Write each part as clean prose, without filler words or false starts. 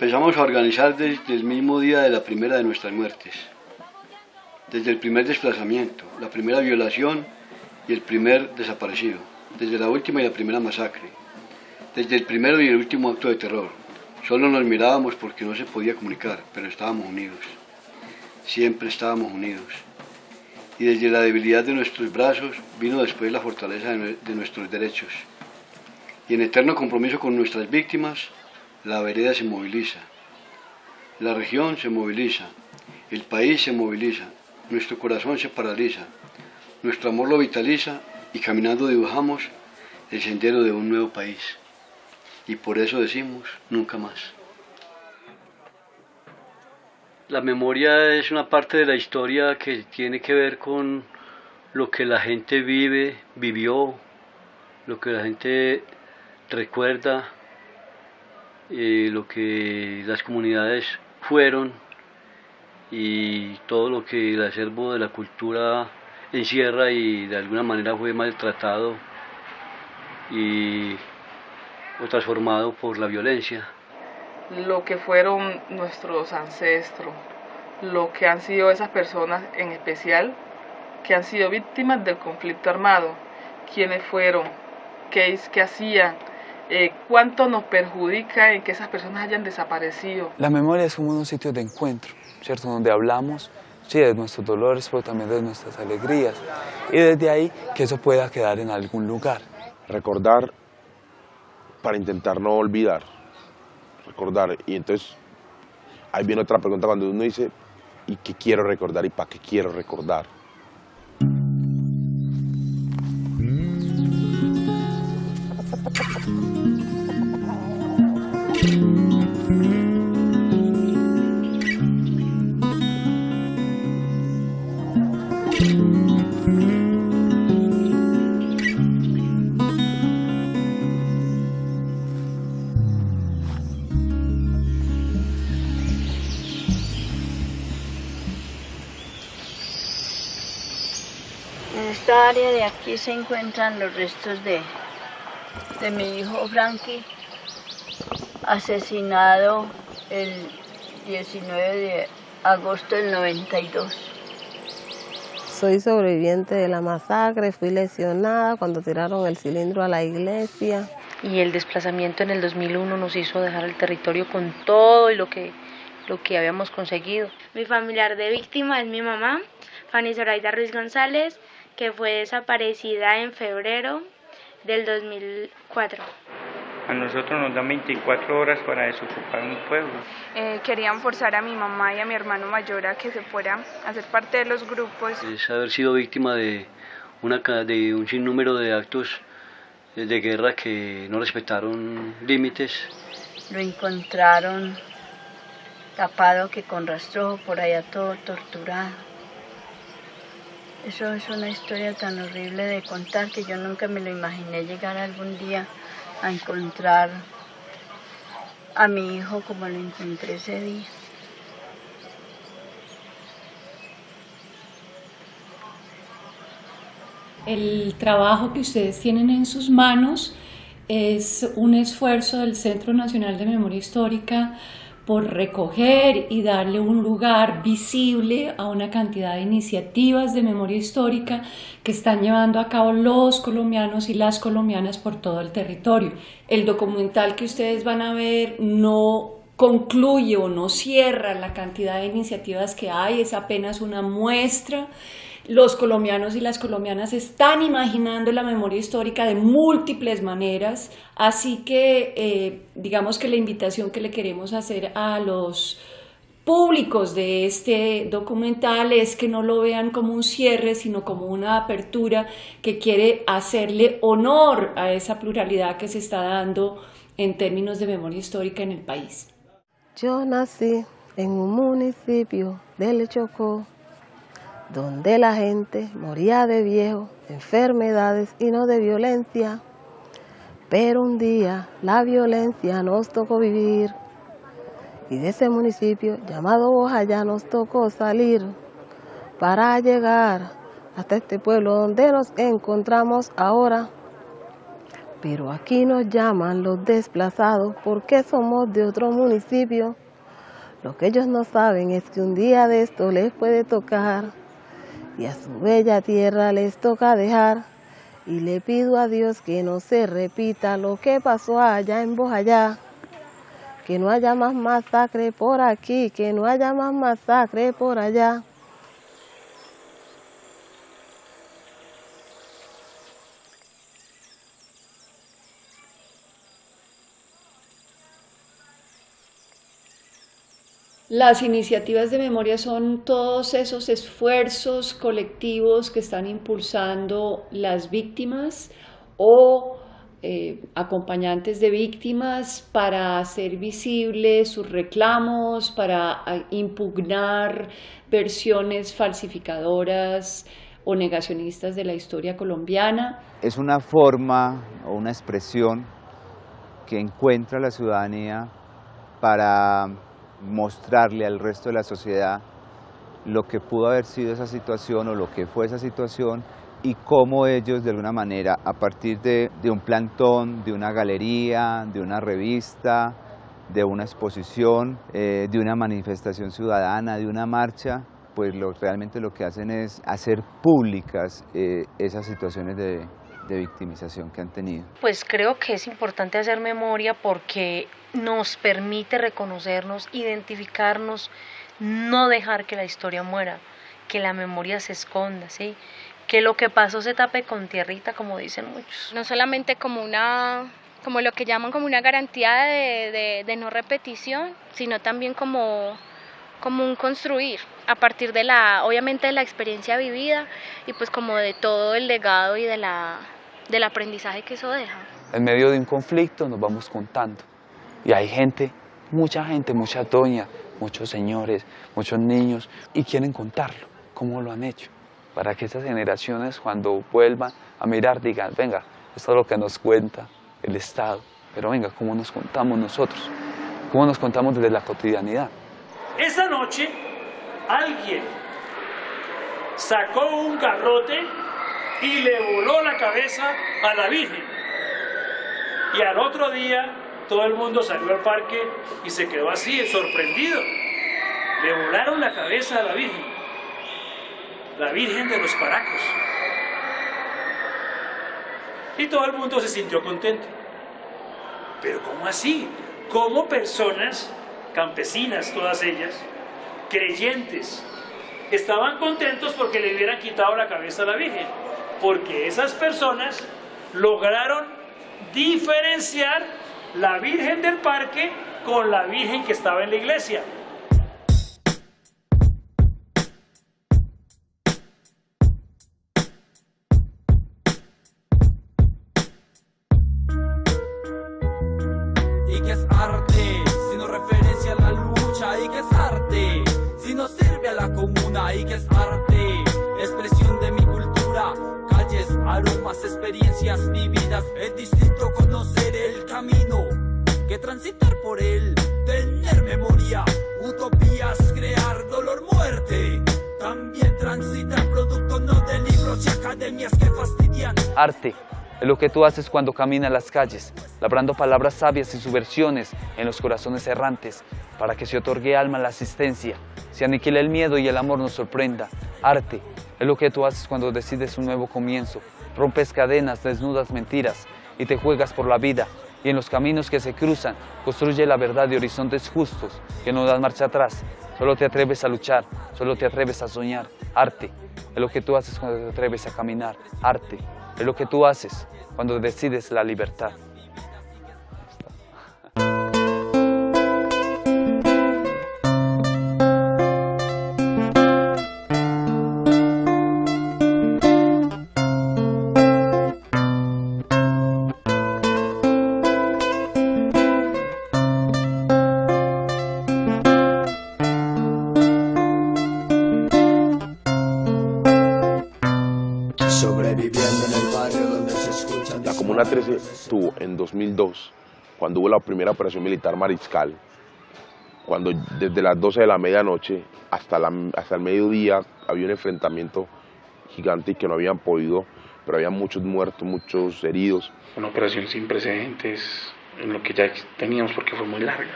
empezamos a organizar desde el mismo día de la primera de nuestras muertes, desde el primer desplazamiento, la primera violación y el primer desaparecido, desde la última y la primera masacre, desde el primero y el último acto de terror. Solo nos mirábamos porque no se podía comunicar, pero estábamos unidos. Siempre estábamos unidos. Y desde la debilidad de nuestros brazos vino después la fortaleza de nuestros derechos. Y en eterno compromiso con nuestras víctimas, la vereda se moviliza, la región se moviliza, el país se moviliza, nuestro corazón se paraliza, nuestro amor lo vitaliza y caminando dibujamos el sendero de un nuevo país. Y por eso decimos, nunca más. La memoria es una parte de la historia que tiene que ver con lo que la gente vivió, lo que la gente recuerda, lo que las comunidades fueron y todo lo que el acervo de la cultura encierra y de alguna manera fue maltratado o transformado por la violencia. Lo que fueron nuestros ancestros, lo que han sido esas personas en especial que han sido víctimas del conflicto armado, quiénes fueron, qué hacían, cuánto nos perjudica en que esas personas hayan desaparecido. La memoria es como un sitio de encuentro, ¿cierto? Donde hablamos, sí, de nuestros dolores, pero también de nuestras alegrías. Y desde ahí que eso pueda quedar en algún lugar. Recordar para intentar no olvidar. Recordar. Y entonces ahí viene otra pregunta cuando uno dice, ¿y qué quiero recordar y para qué quiero recordar? En esta área de aquí se encuentran los restos de mi hijo Frankie, asesinado el 19 de agosto del 92. Soy sobreviviente de la masacre, fui lesionada cuando tiraron el cilindro a la iglesia. Y el desplazamiento en el 2001 nos hizo dejar el territorio con todo y lo que habíamos conseguido. Mi familiar de víctima es mi mamá, Fanny Zoraida Ruiz González, que fue desaparecida en febrero del 2004. A nosotros nos dan 24 horas para desocupar un pueblo. Querían forzar a mi mamá y a mi hermano mayor a que se fuera a ser parte de los grupos. Es haber sido víctima de un sinnúmero de actos de guerra que no respetaron límites. Lo encontraron tapado, que con rastrojo por allá todo torturado. Eso es una historia tan horrible de contar que yo nunca me lo imaginé llegar algún día a encontrar a mi hijo como lo encontré ese día. El trabajo que ustedes tienen en sus manos es un esfuerzo del Centro Nacional de Memoria Histórica por recoger y darle un lugar visible a una cantidad de iniciativas de memoria histórica que están llevando a cabo los colombianos y las colombianas por todo el territorio. El documental que ustedes van a ver no concluye o no cierra la cantidad de iniciativas que hay, es apenas una muestra. Los colombianos y las colombianas están imaginando la memoria histórica de múltiples maneras, así que digamos que la invitación que le queremos hacer a los públicos de este documental es que no lo vean como un cierre, sino como una apertura que quiere hacerle honor a esa pluralidad que se está dando en términos de memoria histórica en el país. Yo nací en un municipio del Chocó, donde la gente moría de viejo, de enfermedades y no de violencia. Pero un día la violencia nos tocó vivir y de ese municipio llamado Bojayá nos tocó salir para llegar hasta este pueblo donde nos encontramos ahora. Pero aquí nos llaman los desplazados porque somos de otro municipio. Lo que ellos no saben es que un día de esto les puede tocar y a su bella tierra les toca dejar. Y le pido a Dios que no se repita lo que pasó allá en Bojayá. Que no haya más masacre por aquí, que no haya más masacre por allá. Las iniciativas de memoria son todos esos esfuerzos colectivos que están impulsando las víctimas o acompañantes de víctimas para hacer visibles sus reclamos, para impugnar versiones falsificadoras o negacionistas de la historia colombiana. Es una forma o una expresión que encuentra la ciudadanía para mostrarle al resto de la sociedad lo que pudo haber sido esa situación o lo que fue esa situación y cómo ellos de alguna manera a partir de un plantón, de una galería, de una revista, de una exposición, de una manifestación ciudadana, de una marcha, pues realmente lo que hacen es hacer públicas esas situaciones de victimización que han tenido. Pues creo que es importante hacer memoria porque nos permite reconocernos, identificarnos, no dejar que la historia muera, que la memoria se esconda, ¿sí? Que lo que pasó se tape con tierrita, como dicen muchos. No solamente como lo que llaman como una garantía de no repetición, sino también como un construir a partir de obviamente de la experiencia vivida y pues como de todo el legado y del aprendizaje que eso deja. En medio de un conflicto nos vamos contando y hay gente, muchas doñas, muchos señores, muchos niños y quieren contarlo, cómo lo han hecho, para que esas generaciones cuando vuelvan a mirar digan, venga, esto es lo que nos cuenta el Estado, pero venga, ¿cómo nos contamos nosotros? ¿Cómo nos contamos desde la cotidianidad? Esa noche alguien sacó un garrote y le voló la cabeza a la Virgen. Y al otro día todo el mundo salió al parque y se quedó así, sorprendido. Le volaron la cabeza a la Virgen de los Paracos. Y todo el mundo se sintió contento. Pero ¿cómo así? ¿Cómo personas campesinas, todas ellas, creyentes, estaban contentos porque le hubieran quitado la cabeza a la Virgen? Porque esas personas lograron diferenciar la Virgen del parque con la Virgen que estaba en la iglesia. ¿Y qué es arte? Si no referencia a la lucha. ¿Y qué es arte? Si no sirve a la comuna. ¿Y qué es arte? Expresión de mi cultura. Calles, aromas, experiencias vividas. Es distinto conocer el camino que transitar por él. Tener memoria, utopías, crear dolor, muerte. También transitar producto no de libros y academias que fastidian. Arte es lo que tú haces cuando caminas las calles, labrando palabras sabias y subversiones en los corazones errantes, para que se otorgue alma a la asistencia, se aniquile el miedo y el amor nos sorprenda. Arte es lo que tú haces cuando decides un nuevo comienzo, rompes cadenas, desnudas mentiras y te juegas por la vida. Y en los caminos que se cruzan, construye la verdad de horizontes justos que no dan marcha atrás. Solo te atreves a luchar, solo te atreves a soñar. Arte es lo que tú haces cuando te atreves a caminar. Arte es lo que tú haces cuando decides la libertad. La Comuna 13 tuvo en 2002, cuando hubo la primera operación militar Mariscal, cuando desde las 12 de la medianoche hasta el mediodía había un enfrentamiento gigante y que no habían podido pero había muchos muertos, muchos heridos. Una operación sin precedentes en lo que ya teníamos, porque fue muy larga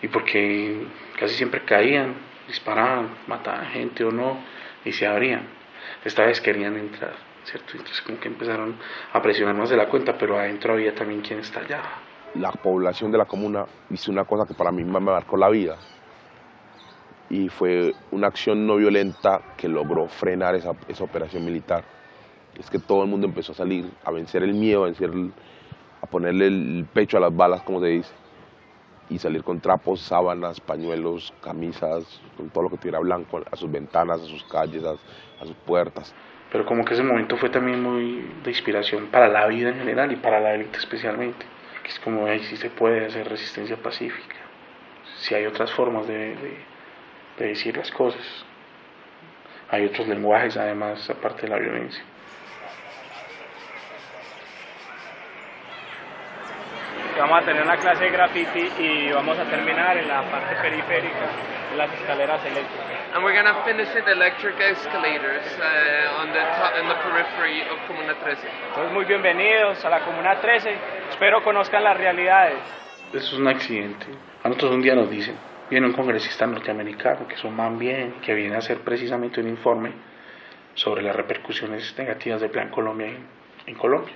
y porque casi siempre caían, disparaban, mataban gente o no y se abrían. Esta vez querían entrar, ¿cierto? Entonces como que empezaron a presionar más de la cuenta, pero adentro había también quien estallaba. La población de la comuna hizo una cosa que para mí me marcó la vida, y fue una acción no violenta que logró frenar esa operación militar. Es que todo el mundo empezó a salir, a vencer el miedo, a ponerle el pecho a las balas, como se dice, y salir con trapos, sábanas, pañuelos, camisas, con todo lo que tuviera blanco, a sus ventanas, a sus calles, a sus puertas. Pero como que ese momento fue también muy de inspiración para la vida en general y para la élite especialmente, que es como, si se puede hacer resistencia pacífica, si hay otras formas de decir las cosas, hay otros lenguajes además aparte de la violencia. Vamos a tener una clase de graffiti y vamos a terminar en la parte periférica, en las escaleras eléctricas. And we're going to finish at electric escalators in the periphery of Comuna 13. Entonces, muy bienvenidos a la Comuna 13. Espero conozcan las realidades. Eso es un accidente. A nosotros un día nos dicen, viene un congresista norteamericano, que es un man bien, que viene a hacer precisamente un informe sobre las repercusiones negativas del Plan Colombia en Colombia.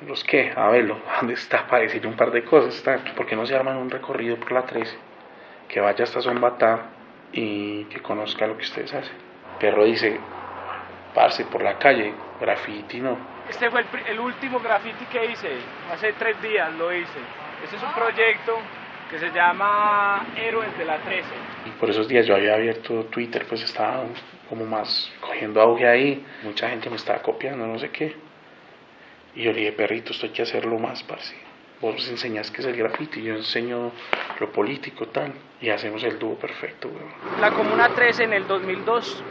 ¿Los qué? A verlo, ¿dónde está? Para decir un par de cosas. ¿Por qué no se arman un recorrido por la 13? Que vaya hasta Zombatá y que conozca lo que ustedes hacen. Perro dice, parce, por la calle, graffiti no. Este fue el último graffiti que hice, hace 3 días lo hice. Este es un proyecto que se llama Héroes de la 13. Por esos días yo había abierto Twitter, pues estaba como más cogiendo auge ahí. Mucha gente me estaba copiando, no sé qué. Y yo le dije, perrito, esto hay que hacerlo más, parce. Vos enseñás qué es el graffiti, yo enseño lo político, tal. Y hacemos el dúo perfecto, weón. La Comuna 13 en el 2002,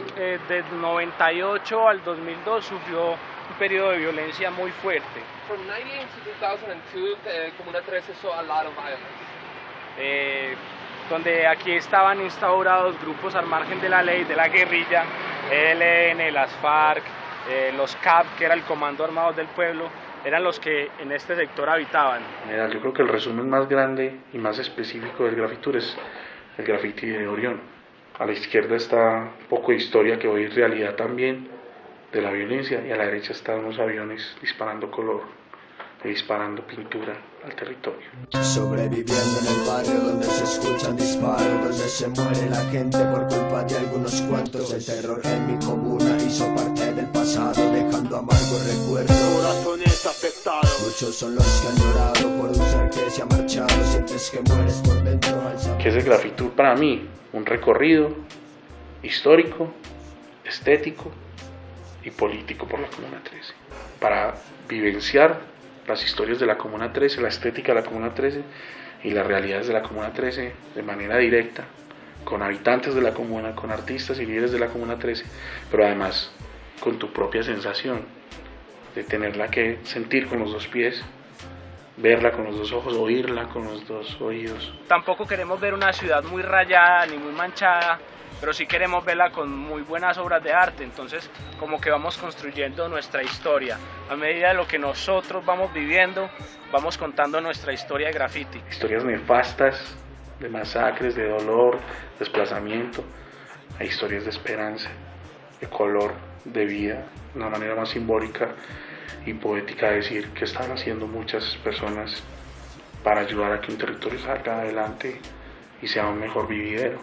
del 98 al 2002, sufrió un periodo de violencia muy fuerte. From 98 to 2002, Comuna 13 saw a lot of violence. Donde aquí estaban instaurados grupos al margen de la ley, de la guerrilla, ELN, las FARC, los CAP, que era el Comando Armado del Pueblo, eran los que en este sector habitaban. Mira, yo creo que el resumen más grande y más específico del grafitur es el graffiti de Orión. A la izquierda está un poco de historia, que hoy es realidad también, de la violencia, y a la derecha están unos aviones disparando color, disparando pintura al territorio. Sobreviviendo en el barrio donde se escuchan disparos, donde se muere la gente por culpa de algunos cuantos. El terror en mi comuna hizo parte del pasado, dejando amargos recuerdos. Corazones afectados. Muchos son los que han llorado por un ser que se ha marchado. Sientes que mueres por dentro al saber. ¿Qué es el grafitur para mí? Un recorrido histórico, estético y político por la Comuna 13, para vivenciar las historias de la Comuna 13, la estética de la Comuna 13 y las realidades de la Comuna 13 de manera directa, con habitantes de la comuna, con artistas y líderes de la Comuna 13, pero además con tu propia sensación de tenerla que sentir con los 2 pies, verla con los 2 ojos, oírla con los 2 oídos. Tampoco queremos ver una ciudad muy rayada ni muy manchada, pero sí queremos verla con muy buenas obras de arte. Entonces como que vamos construyendo nuestra historia. A medida de lo que nosotros vamos viviendo, vamos contando nuestra historia de graffiti. Historias nefastas, de masacres, de dolor, desplazamiento. Hay historias de esperanza, de color, de vida, una manera más simbólica y poética de decir que están haciendo muchas personas para ayudar a que un territorio salga adelante y sea un mejor vividero.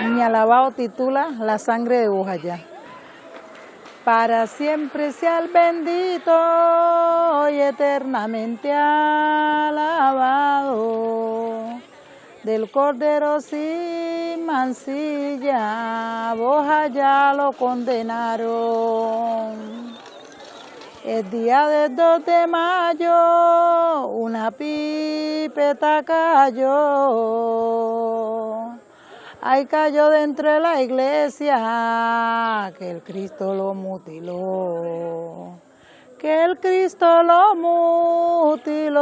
Mi alabao titula La sangre de Bojayá. Para siempre sea el bendito y eternamente alabado, del Cordero sin mancilla, Bojayá lo condenaron. El día del 2 de mayo, una pipeta cayó. Ay, cayó dentro de la iglesia, que el Cristo lo mutiló. Que el Cristo lo mutiló.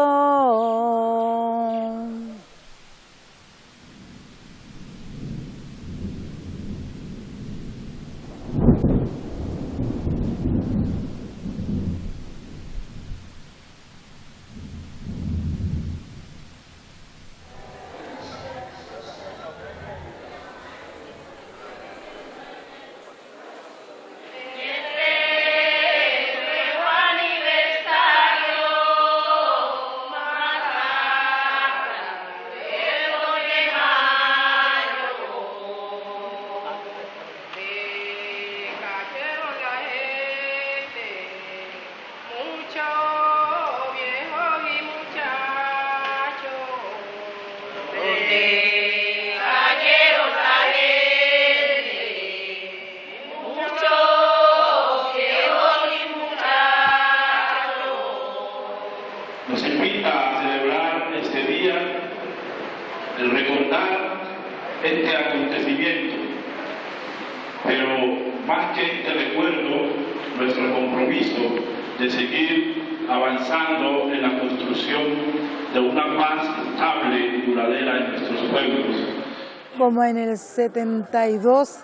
Nos invita a celebrar este día, el recordar este acontecimiento, pero más que este recuerdo, nuestro compromiso de seguir avanzando en la construcción de una paz estable y duradera en nuestros pueblos. Como en el 72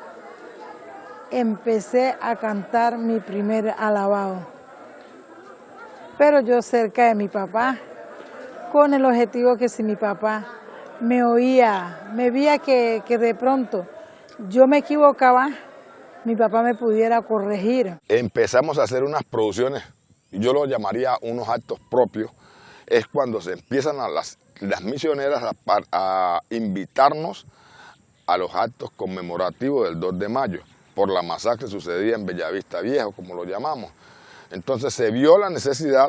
empecé a cantar mi primer alabado, pero yo cerca de mi papá, con el objetivo que si mi papá me oía, me veía que de pronto yo me equivocaba, mi papá me pudiera corregir. Empezamos a hacer unas producciones, yo lo llamaría unos actos propios, es cuando se empiezan las misioneras a invitarnos a los actos conmemorativos del 2 de mayo, por la masacre sucedida en Bellavista Viejo, como lo llamamos. Entonces se vio la necesidad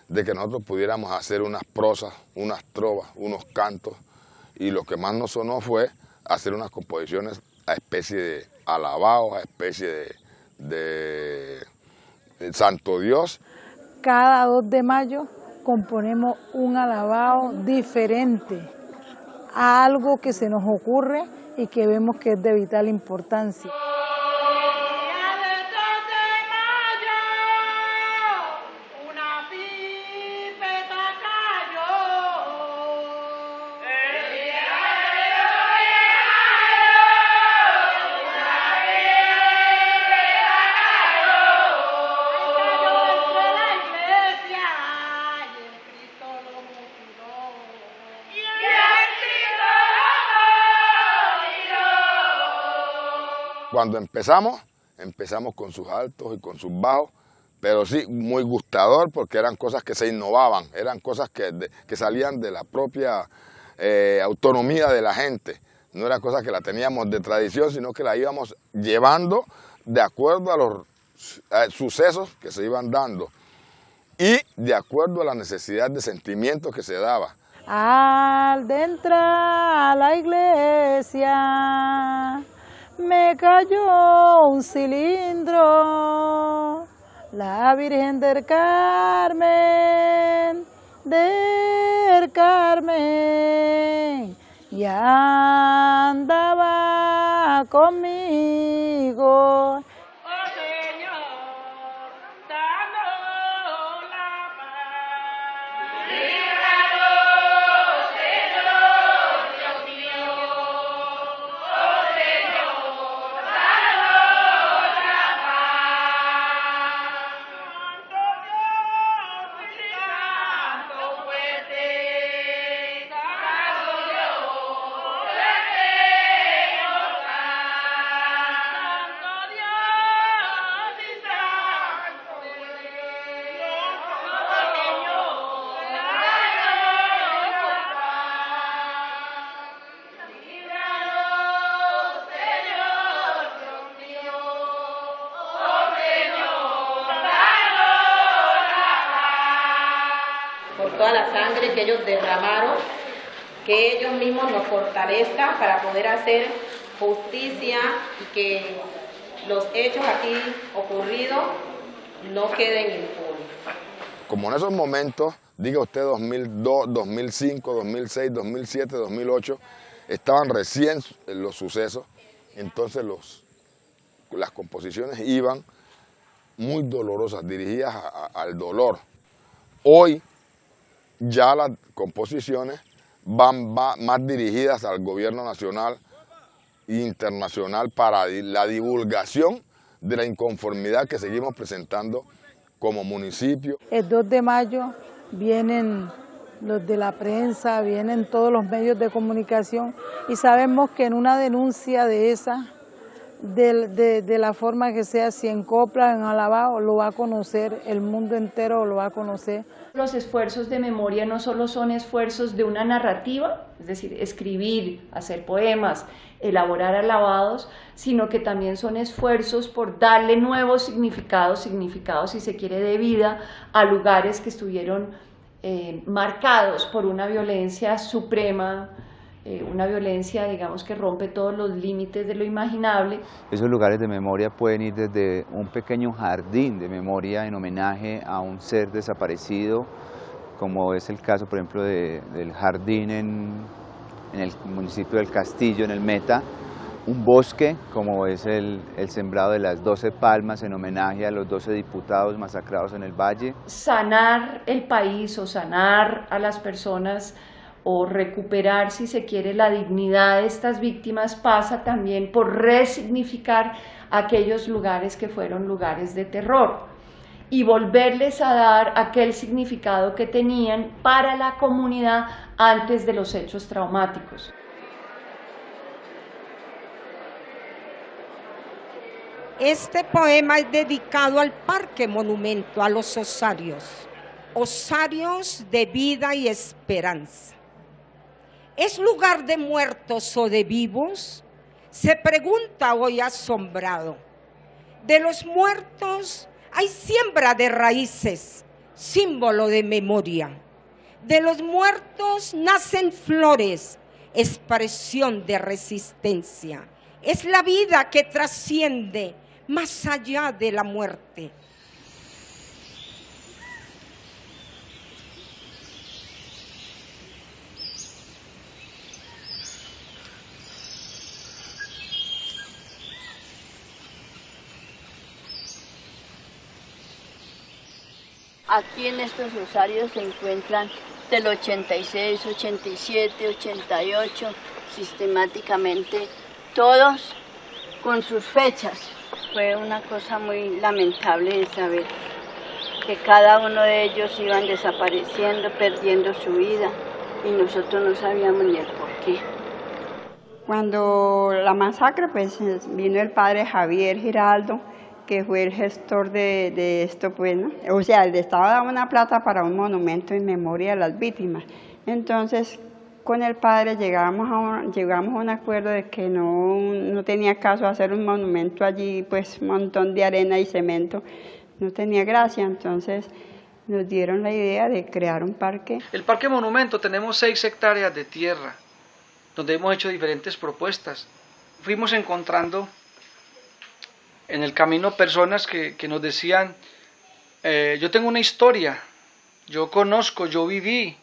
de que nosotros pudiéramos hacer unas prosas, unas trovas, unos cantos, y lo que más nos sonó fue hacer unas composiciones a especie de alabados, a especie de Santo Dios. Cada 2 de mayo componemos un alabado diferente a algo que se nos ocurre y que vemos que es de vital importancia. Cuando empezamos con sus altos y con sus bajos, pero sí muy gustador porque eran cosas que se innovaban, eran cosas que salían de la propia autonomía de la gente. No era cosa que la teníamos de tradición, sino que la íbamos llevando de acuerdo a los sucesos que se iban dando y de acuerdo a la necesidad de sentimientos que se daba. Al de entrar a la iglesia me cayó un cilindro, la Virgen del Carmen, y andaba conmigo. Por toda la sangre que ellos derramaron, que ellos mismos nos fortalezcan para poder hacer justicia y que los hechos aquí ocurridos no queden impunes. Como en esos momentos, diga usted 2002, 2005, 2006, 2007, 2008, estaban recién los sucesos, entonces las composiciones iban muy dolorosas, dirigidas al dolor. Hoy ya las composiciones van más dirigidas al gobierno nacional e internacional para la divulgación de la inconformidad que seguimos presentando como municipio. El 2 de mayo vienen los de la prensa, vienen todos los medios de comunicación y sabemos que en una denuncia de esa, de la forma que sea, si en copla, en alabado, lo va a conocer, el mundo entero lo va a conocer. Los esfuerzos de memoria no solo son esfuerzos de una narrativa, es decir, escribir, hacer poemas, elaborar alabados, sino que también son esfuerzos por darle nuevos significados si se quiere de vida a lugares que estuvieron marcados por una violencia suprema una violencia, digamos, que rompe todos los límites de lo imaginable. Esos lugares de memoria pueden ir desde un pequeño jardín de memoria en homenaje a un ser desaparecido, como es el caso, por ejemplo, del jardín en el municipio del Castillo, en el Meta, un bosque, como es el sembrado de las 12 palmas en homenaje a los 12 diputados masacrados en el Valle. Sanar el país o sanar a las personas o recuperar, si se quiere, la dignidad de estas víctimas pasa también por resignificar aquellos lugares que fueron lugares de terror y volverles a dar aquel significado que tenían para la comunidad antes de los hechos traumáticos. Este poema es dedicado al Parque Monumento, a los osarios, osarios de vida y esperanza. ¿Es lugar de muertos o de vivos? Se pregunta hoy asombrado. De los muertos hay siembra de raíces, símbolo de memoria. De los muertos nacen flores, expresión de resistencia. Es la vida que trasciende más allá de la muerte. Aquí en estos osarios se encuentran del 86, 87, 88, sistemáticamente, todos con sus fechas. Fue una cosa muy lamentable de saber que cada uno de ellos iban desapareciendo, perdiendo su vida, y nosotros no sabíamos ni el porqué. Cuando la masacre, pues vino el padre Javier Giraldo, que fue el gestor de esto, pues, ¿no? O sea, le estaba dando una plata para un monumento en memoria de las víctimas. Entonces, con el padre llegamos a un acuerdo de que no tenía caso hacer un monumento allí, pues un montón de arena y cemento, no tenía gracia. Entonces nos dieron la idea de crear un parque. El Parque Monumento tenemos 6 hectáreas de tierra, donde hemos hecho diferentes propuestas. Fuimos encontrando en el camino personas que nos decían, yo tengo una historia, yo conozco, yo viví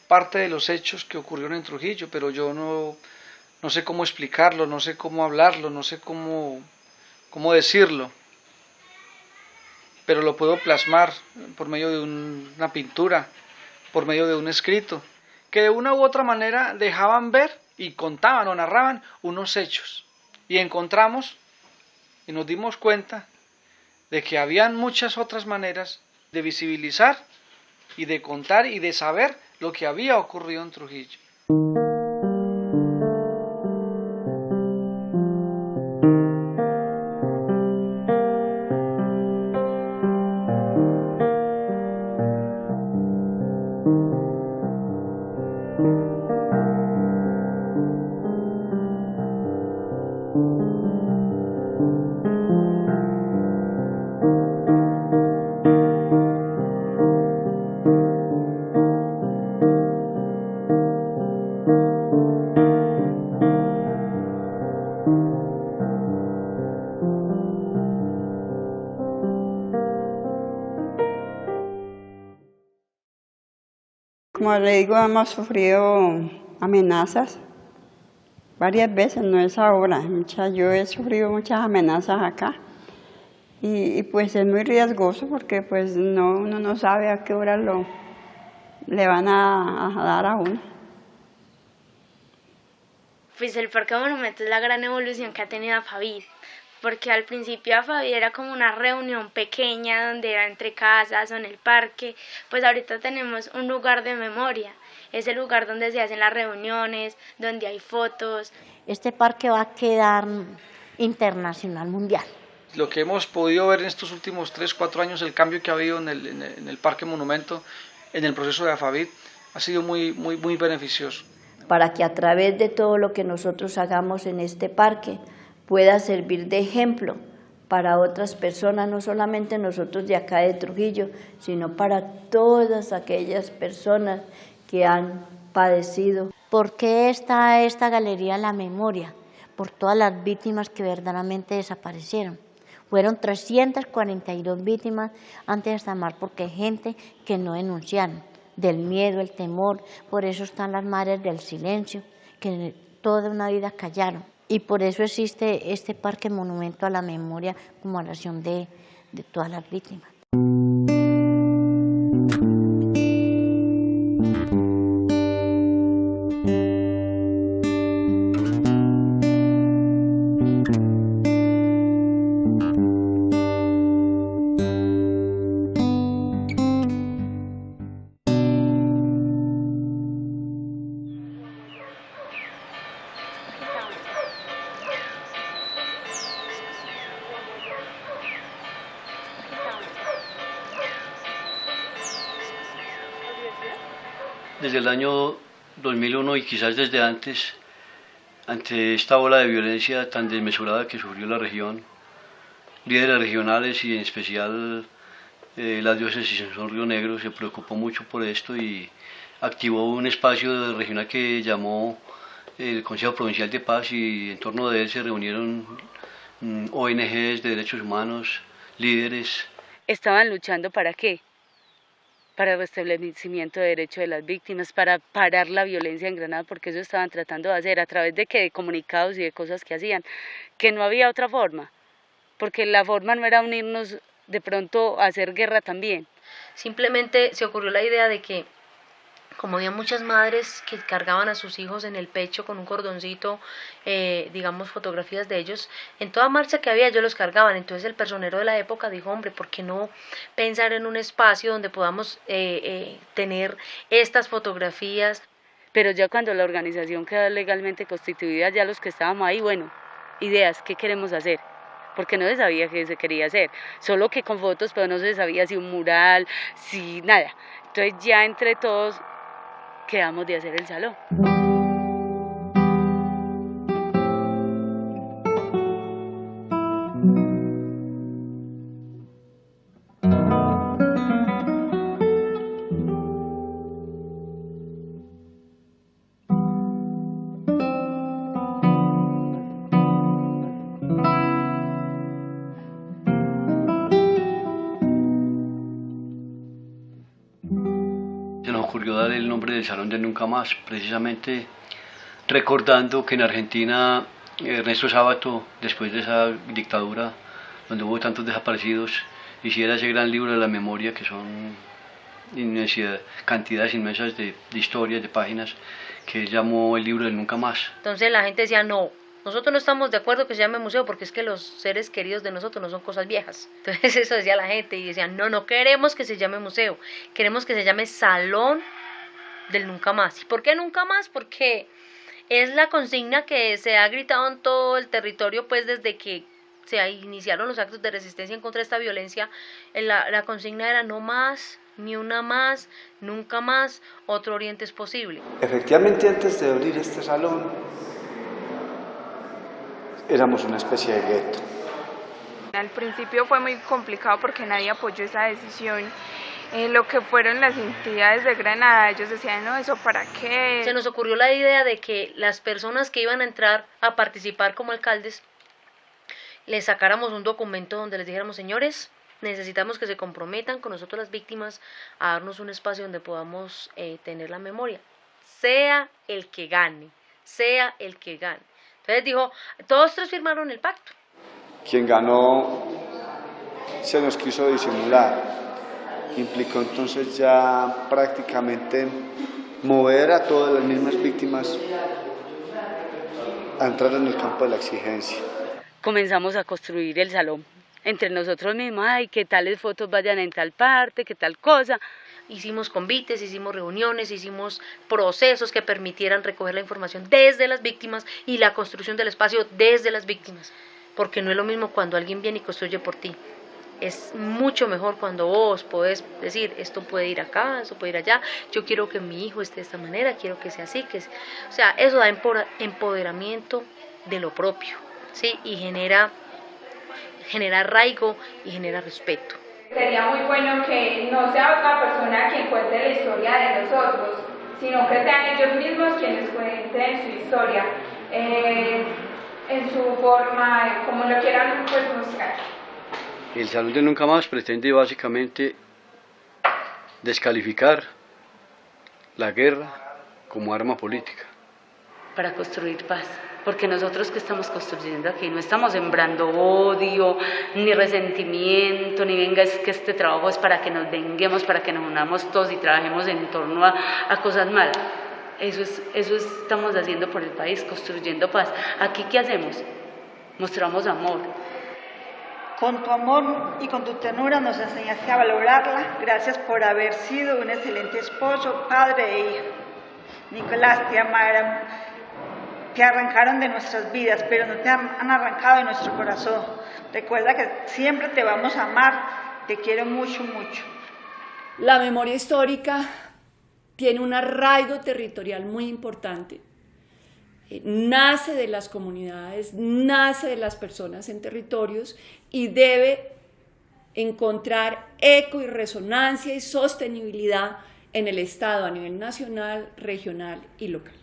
parte de los hechos que ocurrieron en Trujillo, pero yo no sé cómo explicarlo, no sé cómo hablarlo, no sé cómo decirlo, pero lo puedo plasmar por medio de una pintura, por medio de un escrito, que de una u otra manera dejaban ver y contaban o narraban unos hechos. Y encontramos y nos dimos cuenta de que habían muchas otras maneras de visibilizar y de contar y de saber lo que había ocurrido en Trujillo. Como le digo, hemos sufrido amenazas varias veces, no es ahora. Yo he sufrido muchas amenazas acá y pues es muy riesgoso porque pues uno no sabe a qué hora le van a dar a uno. Pues el Parque Monumento es la gran evolución que ha tenido AFAVID, porque al principio AFAVID era como una reunión pequeña donde era entre casas o en el parque. Pues ahorita tenemos un lugar de memoria, es el lugar donde se hacen las reuniones, donde hay fotos. Este parque va a quedar internacional, mundial. Lo que hemos podido ver en estos últimos 3-4 años, el cambio que ha habido en el Parque Monumento, en el proceso de AFAVID, ha sido muy beneficioso. Para que a través de todo lo que nosotros hagamos en este parque pueda servir de ejemplo para otras personas, no solamente nosotros de acá de Trujillo, sino para todas aquellas personas que han padecido ¿Por qué está esta galería La Memoria? Por todas las víctimas que verdaderamente desaparecieron. Fueron 342 víctimas antes de esta marcha, porque hay gente que no denunciaron, del miedo, el temor. Por eso están las madres del silencio, que toda una vida callaron. Y por eso existe este parque monumento a la memoria, conmemoración de todas las víctimas. Desde el año 2001 y quizás desde antes, ante esta ola de violencia tan desmesurada que sufrió la región, líderes regionales y en especial la diócesis en Río Negro se preocupó mucho por esto y activó un espacio regional que llamó el Consejo Provincial de Paz, y en torno de él se reunieron ONGs de derechos humanos, líderes. ¿Estaban luchando para qué? Para el restablecimiento de derechos de las víctimas, para parar la violencia en Granada, porque eso estaban tratando de hacer a través de comunicados y de cosas que hacían, que no había otra forma, porque la forma no era unirnos de pronto a hacer guerra también. Simplemente se ocurrió la idea de que, como había muchas madres que cargaban a sus hijos en el pecho con un cordoncito, digamos fotografías de ellos, en toda marcha que había ellos los cargaban. Entonces el personero de la época dijo, hombre, ¿por qué no pensar en un espacio donde podamos tener estas fotografías? Pero ya cuando la organización quedó legalmente constituida, ya los que estábamos ahí, bueno, ideas, ¿qué queremos hacer? Porque no se sabía qué se quería hacer, solo que con fotos, pero no se sabía si un mural, si nada. Entonces ya entre todos quedamos de hacer el salón. Ocurrió dar el nombre del Salón de Nunca Más, precisamente recordando que en Argentina Ernesto Sábato, después de esa dictadura donde hubo tantos desaparecidos, hiciera ese gran libro de la memoria, que son cantidades inmensas de historias, de páginas, que él llamó el libro del Nunca Más. Entonces la gente decía, no, nosotros no estamos de acuerdo que se llame museo, porque es que los seres queridos de nosotros no son cosas viejas. Entonces eso decía la gente, y decían, no queremos que se llame museo, queremos que se llame Salón del Nunca Más. ¿Y por qué Nunca Más? Porque es la consigna que se ha gritado en todo el territorio, pues desde que se iniciaron los actos de resistencia en contra de esta violencia. La consigna era no más, ni una más, nunca más, otro Oriente es posible. Efectivamente, antes de abrir este salón, éramos una especie de gueto. Al principio fue muy complicado porque nadie apoyó esa decisión. Lo que fueron las entidades de Granada, ellos decían, no, ¿eso para qué? Se nos ocurrió la idea de que las personas que iban a entrar a participar como alcaldes, les sacáramos un documento donde les dijéramos, señores, necesitamos que se comprometan con nosotros las víctimas a darnos un espacio donde podamos tener la memoria, sea el que gane, sea el que gane. Entonces dijo, todos tres firmaron el pacto. Quien ganó se nos quiso disimular. Implicó entonces ya prácticamente mover a todas las mismas víctimas a entrar en el campo de la exigencia. Comenzamos a construir el salón entre nosotros mismos, ay, que tales fotos vayan en tal parte, que tal cosa. Hicimos convites, hicimos reuniones, hicimos procesos que permitieran recoger la información desde las víctimas y la construcción del espacio desde las víctimas, porque no es lo mismo cuando alguien viene y construye por ti. Es mucho mejor cuando vos podés decir, esto puede ir acá, esto puede ir allá, yo quiero que mi hijo esté de esta manera, quiero que sea así, o sea, eso da empoderamiento de lo propio, ¿sí? Y genera arraigo y genera respeto. Sería muy bueno que no sea otra persona quien cuente la historia de nosotros, sino que sean ellos mismos quienes cuenten historia, en su forma, como lo quieran pues buscar. El Salón de Nunca Más pretende básicamente descalificar la guerra como arma política. Para construir paz, porque nosotros que estamos construyendo aquí no estamos sembrando odio, ni resentimiento, ni venga, es que este trabajo es para que nos venguemos, para que nos unamos todos y trabajemos en torno a cosas malas. Eso estamos haciendo por el país, construyendo paz. Aquí, ¿qué hacemos? Mostramos amor. Con tu amor y con tu ternura nos enseñaste a valorarla. Gracias por haber sido un excelente esposo, padre e hijo. Nicolás, te amaron, te arrancaron de nuestras vidas, pero no te han arrancado de nuestro corazón. Recuerda que siempre te vamos a amar. Te quiero mucho, mucho. La memoria histórica tiene un arraigo territorial muy importante. Nace de las comunidades, nace de las personas en territorios y debe encontrar eco y resonancia y sostenibilidad en el Estado a nivel nacional, regional y local.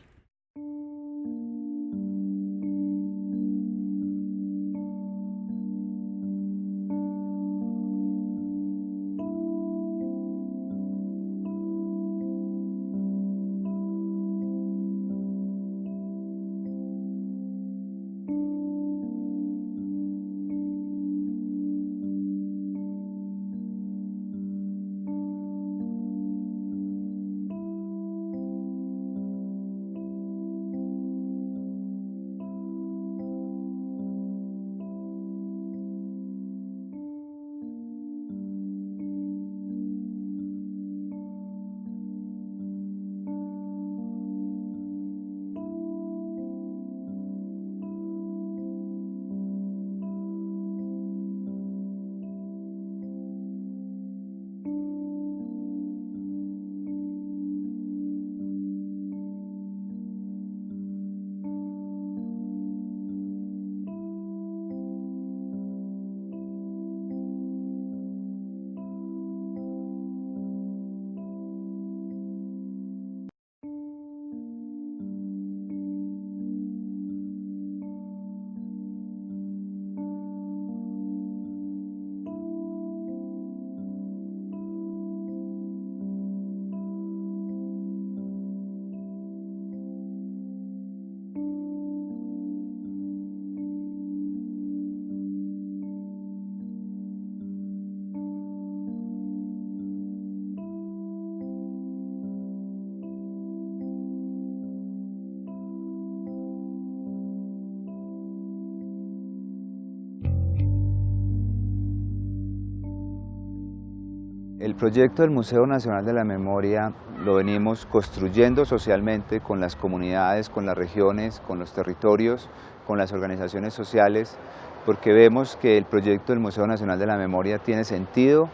El proyecto del Museo Nacional de la Memoria lo venimos construyendo socialmente con las comunidades, con las regiones, con los territorios, con las organizaciones sociales, porque vemos que el proyecto del Museo Nacional de la Memoria tiene sentido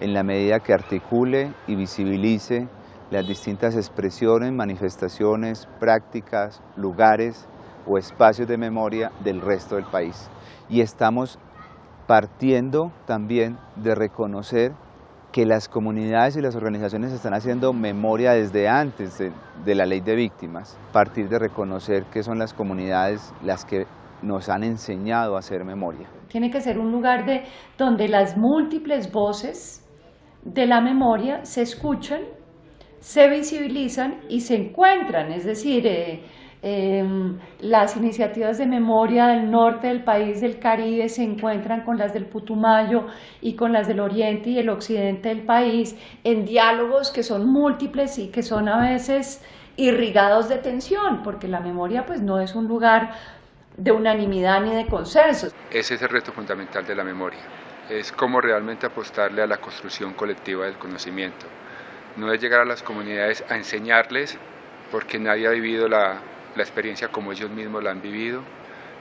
en la medida que articule y visibilice las distintas expresiones, manifestaciones, prácticas, lugares o espacios de memoria del resto del país. Y estamos partiendo también de reconocer que las comunidades y las organizaciones están haciendo memoria desde antes de la ley de víctimas, partir de reconocer que son las comunidades las que nos han enseñado a hacer memoria. Tiene que ser un lugar donde las múltiples voces de la memoria se escuchan, se visibilizan y se encuentran, es decir, las iniciativas de memoria del norte del país, del Caribe, se encuentran con las del Putumayo y con las del oriente y el occidente del país en diálogos que son múltiples y que son a veces irrigados de tensión, porque la memoria pues no es un lugar de unanimidad ni de consenso. Ese es el reto fundamental de la memoria, es cómo realmente apostarle a la construcción colectiva del conocimiento. No es llegar a las comunidades a enseñarles porque nadie ha vivido la experiencia como ellos mismos la han vivido,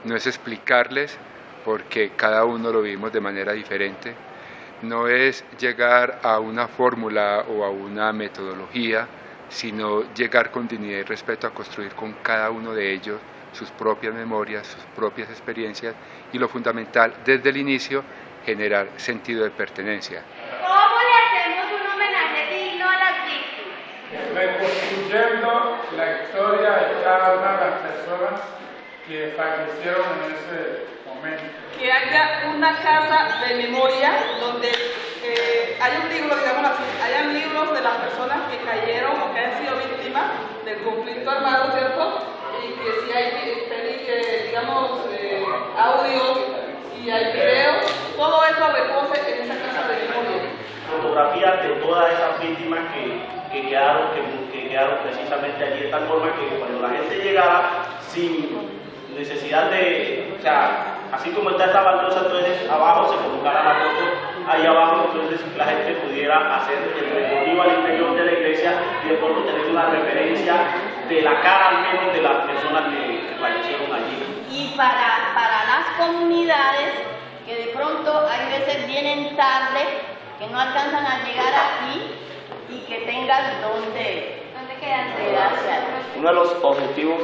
no es explicarles porque cada uno lo vivimos de manera diferente, no es llegar a una fórmula o a una metodología, sino llegar con dignidad y respeto a construir con cada uno de ellos sus propias memorias, sus propias experiencias y lo fundamental desde el inicio, generar sentido de pertenencia. ¿Cómo le hacemos un homenaje digno a las víctimas? Reconstruyendo la historia cada una de las personas que fallecieron en ese momento. Que haya una casa de memoria donde hay un libro, digamos así, hayan libros de las personas que cayeron o que han sido víctimas del conflicto armado, ¿cierto? Y que si hay, digamos, audios y hay videos, todo eso repose en esa casa de memoria. Fotografías de todas esas víctimas que quedaron precisamente allí, de tal forma que cuando la gente llegara sin necesidad de, o sea, así como está esta baldosa, entonces abajo se colocara la foto, ahí abajo, entonces la gente pudiera hacer el recorrido al interior de la iglesia y de pronto tener una referencia de la cara al menos de las personas que fallecieron allí. Y para las comunidades que de pronto hay veces vienen tarde, que no alcanzan a llegar aquí y que tengan dónde quedarse. Uno de los objetivos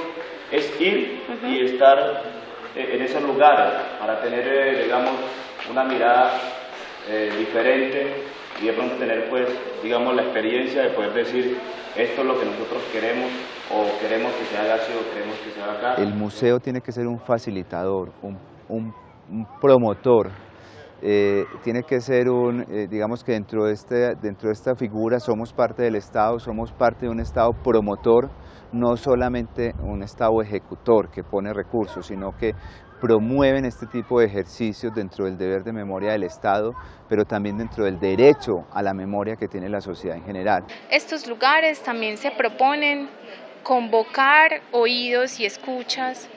es ir y estar en esos lugares para tener, digamos, una mirada diferente y de pronto tener, pues, digamos, la experiencia de poder decir esto es lo que nosotros queremos o queremos que se haga así o queremos que se haga acá. El museo tiene que ser un facilitador, un promotor. Tiene que ser digamos que dentro de esta figura somos parte del Estado, somos parte de un Estado promotor, no solamente un Estado ejecutor que pone recursos, sino que promueven este tipo de ejercicios dentro del deber de memoria del Estado, pero también dentro del derecho a la memoria que tiene la sociedad en general. Estos lugares también se proponen convocar oídos y escuchas,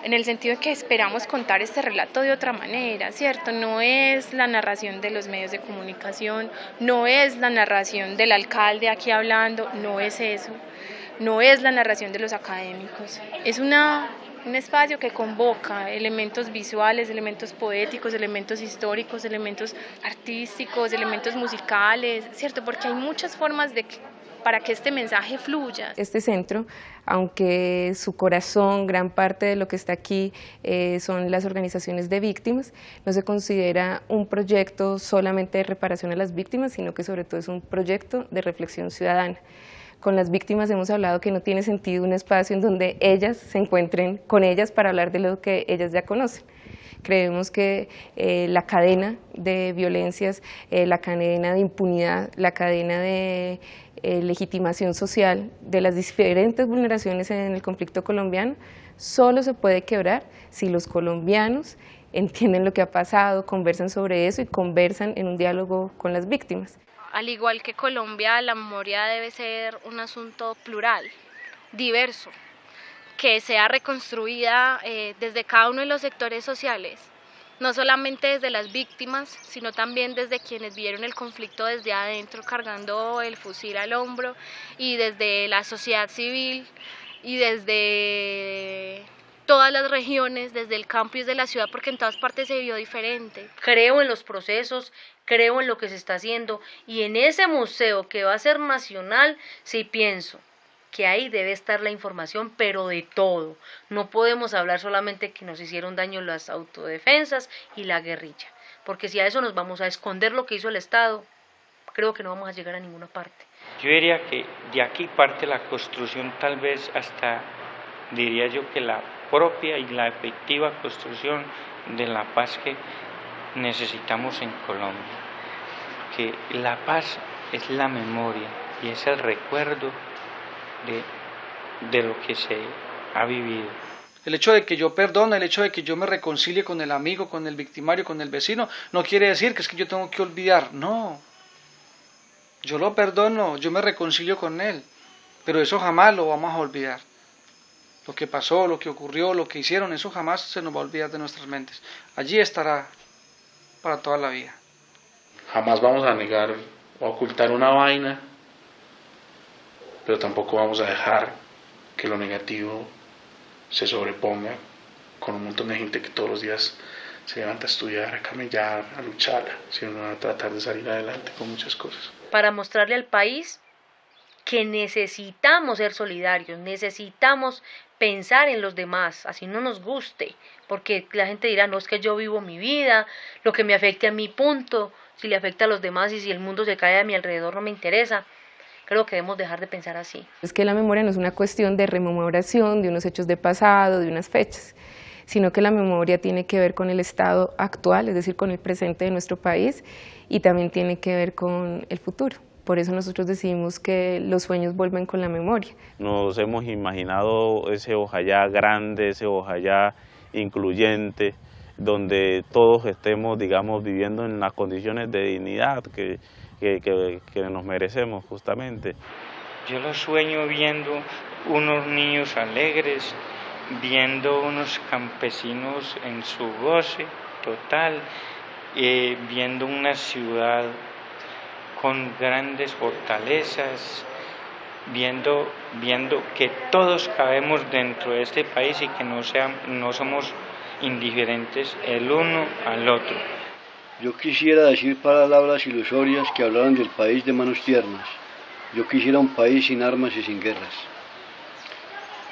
en el sentido de que esperamos contar este relato de otra manera, ¿cierto? No es la narración de los medios de comunicación, no es la narración del alcalde aquí hablando, no es eso, no es la narración de los académicos, es un espacio que convoca elementos visuales, elementos poéticos, elementos históricos, elementos artísticos, elementos musicales, ¿cierto? Porque hay muchas formas para que este mensaje fluya. Este centro, aunque su corazón, gran parte de lo que está aquí son las organizaciones de víctimas, no se considera un proyecto solamente de reparación a las víctimas, sino que sobre todo es un proyecto de reflexión ciudadana. Con las víctimas hemos hablado que no tiene sentido un espacio en donde ellas se encuentren con ellas para hablar de lo que ellas ya conocen. Creemos que la cadena de violencias, la cadena de impunidad, la cadena de legitimación social de las diferentes vulneraciones en el conflicto colombiano solo se puede quebrar si los colombianos entienden lo que ha pasado, conversan sobre eso y conversan en un diálogo con las víctimas. Al igual que Colombia, la memoria debe ser un asunto plural, diverso, que sea reconstruida desde cada uno de los sectores sociales, no solamente desde las víctimas, sino también desde quienes vieron el conflicto desde adentro, cargando el fusil al hombro, y desde la sociedad civil, y desde todas las regiones, desde el campo y desde la ciudad, porque en todas partes se vio diferente. Creo en los procesos, creo en lo que se está haciendo, y en ese museo que va a ser nacional, sí pienso que ahí debe estar la información, pero de todo. No podemos hablar solamente que nos hicieron daño las autodefensas y la guerrilla, porque si a eso nos vamos a esconder lo que hizo el Estado, creo que no vamos a llegar a ninguna parte. Yo diría que de aquí parte la construcción, tal vez hasta, diría yo, que la propia y la efectiva construcción de la paz que necesitamos en Colombia. Que la paz es la memoria y es el recuerdo de lo que se ha vivido. El hecho de que yo perdone, el hecho de que yo me reconcilie con el amigo, con el victimario, con el vecino, no quiere decir que es que yo tengo que olvidar, no. Yo lo perdono, yo me reconcilio con él, pero eso jamás lo vamos a olvidar. Lo que pasó, lo que ocurrió, lo que hicieron, eso jamás se nos va a olvidar de nuestras mentes. Allí estará para toda la vida. Jamás vamos a negar o ocultar una vaina, pero tampoco vamos a dejar que lo negativo se sobreponga con un montón de gente que todos los días se levanta a estudiar, a camellar, a luchar, sino a tratar de salir adelante con muchas cosas. Para mostrarle al país que necesitamos ser solidarios, necesitamos pensar en los demás, así no nos guste, porque la gente dirá, no, es que yo vivo mi vida, lo que me afecte a mi punto, si le afecta a los demás y si el mundo se cae a mi alrededor no me interesa. Creo que debemos dejar de pensar así. Es que la memoria no es una cuestión de rememoración de unos hechos de pasado, de unas fechas, sino que la memoria tiene que ver con el estado actual, es decir, con el presente de nuestro país, y también tiene que ver con el futuro. Por eso nosotros decimos que los sueños vuelven con la memoria. Nos hemos imaginado ese Ojalá grande, ese Ojalá incluyente, donde todos estemos, digamos, viviendo en las condiciones de dignidad que nos merecemos justamente. Yo lo sueño viendo unos niños alegres, viendo unos campesinos en su goce total, viendo una ciudad con grandes fortalezas, viendo que todos cabemos dentro de este país y que no somos indiferentes el uno al otro. Yo quisiera decir palabras ilusorias que hablaran del país de manos tiernas. Yo quisiera un país sin armas y sin guerras.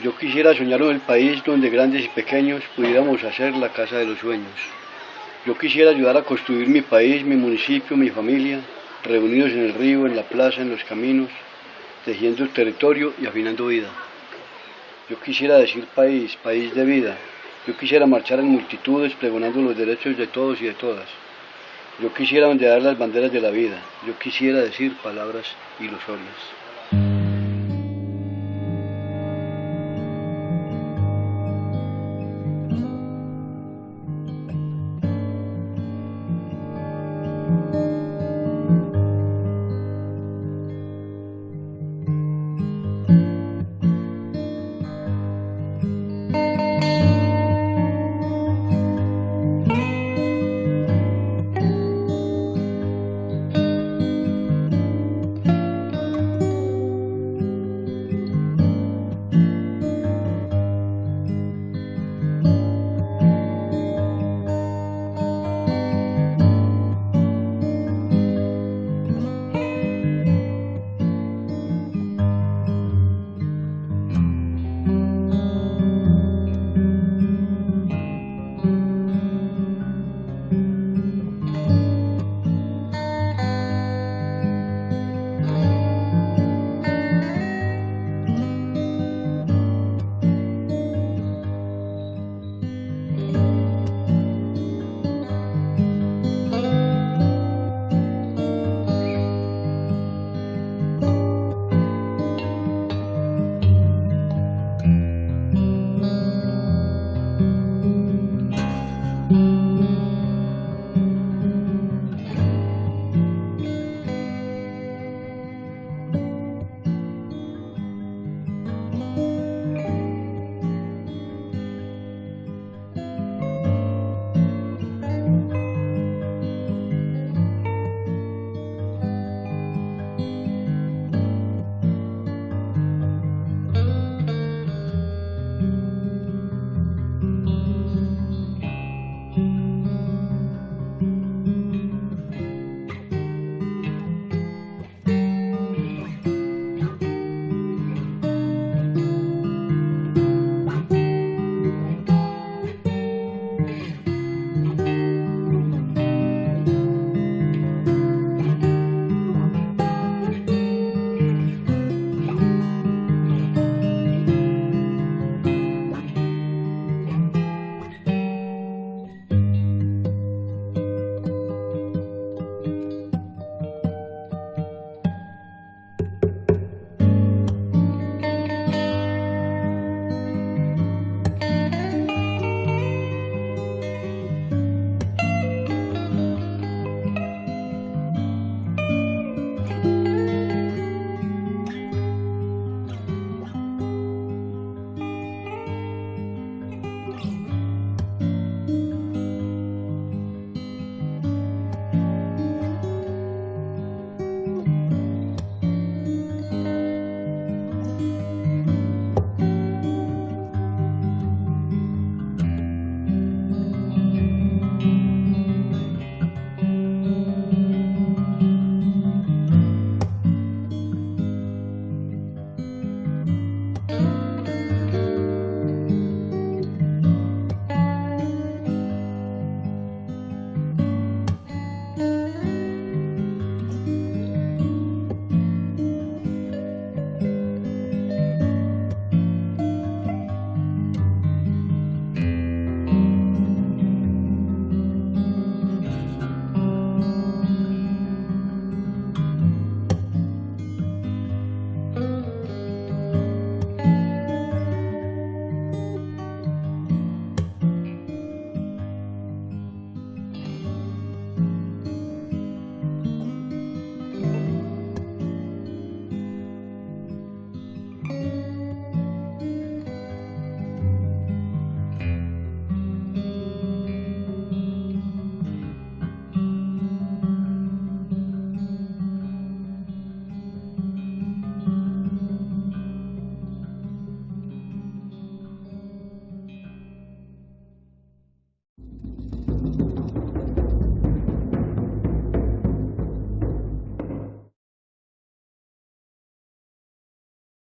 Yo quisiera soñar en el país donde grandes y pequeños pudiéramos hacer la casa de los sueños. Yo quisiera ayudar a construir mi país, mi municipio, mi familia, reunidos en el río, en la plaza, en los caminos, tejiendo el territorio y afinando vida. Yo quisiera decir país, país de vida. Yo quisiera marchar en multitudes pregonando los derechos de todos y de todas. Yo quisiera ondear las banderas de la vida. Yo quisiera decir palabras ilusorias.